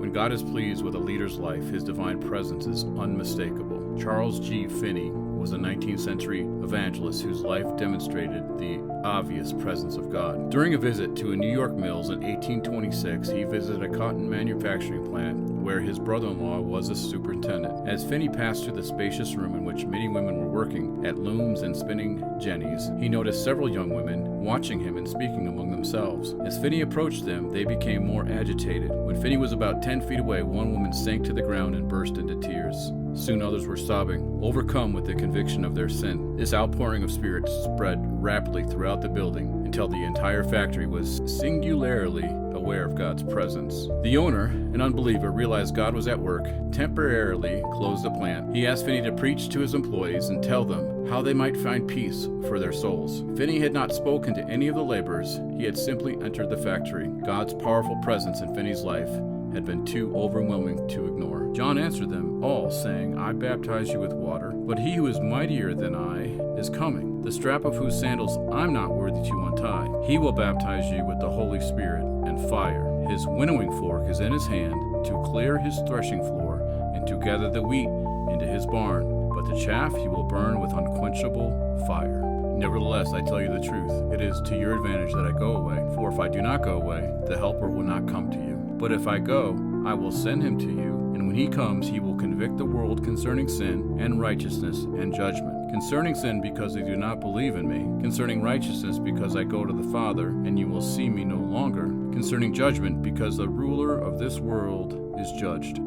When God is pleased with a leader's life, his divine presence is unmistakable. Charles G Finney was a 19th century evangelist whose life demonstrated the obvious presence of God. During a visit to a New York mills in 1826, he visited a cotton manufacturing plant where his brother-in-law was a superintendent. As Finney passed through the spacious room in which many women were working at looms and spinning jennies, he noticed several young women watching him and speaking among themselves. As Finney approached them, they became more agitated. When Finney was about 10 feet away, one woman sank to the ground and burst into tears. Soon others were sobbing, overcome with the conviction of their sin. This outpouring of spirit spread rapidly throughout the building until the entire factory was singularly aware of God's presence. The owner, an unbeliever, realized God was at work, temporarily closed the plant. He asked Finney to preach to his employees and tell them how they might find peace for their souls. Finney had not spoken to any of the laborers. He had simply entered the factory. God's powerful presence in Finney's life had been too overwhelming to ignore. John answered them all, saying, I baptize you with water, but he who is mightier than I is coming, the strap of whose sandals I'm not worthy to untie. He will baptize you with the Holy Spirit and fire. His winnowing fork is in his hand to clear his threshing floor and to gather the wheat into his barn, but the chaff he will burn with unquenchable fire. Nevertheless, I tell you the truth, it is to your advantage that I go away. For if I do not go away, the Helper will not come to you. But if I go, I will send him to you, and when he comes, he will convict the world concerning sin and righteousness and judgment. Concerning sin, because they do not believe in me. Concerning righteousness, because I go to the Father, and you will see me no longer. Concerning judgment, because the ruler of this world is judged.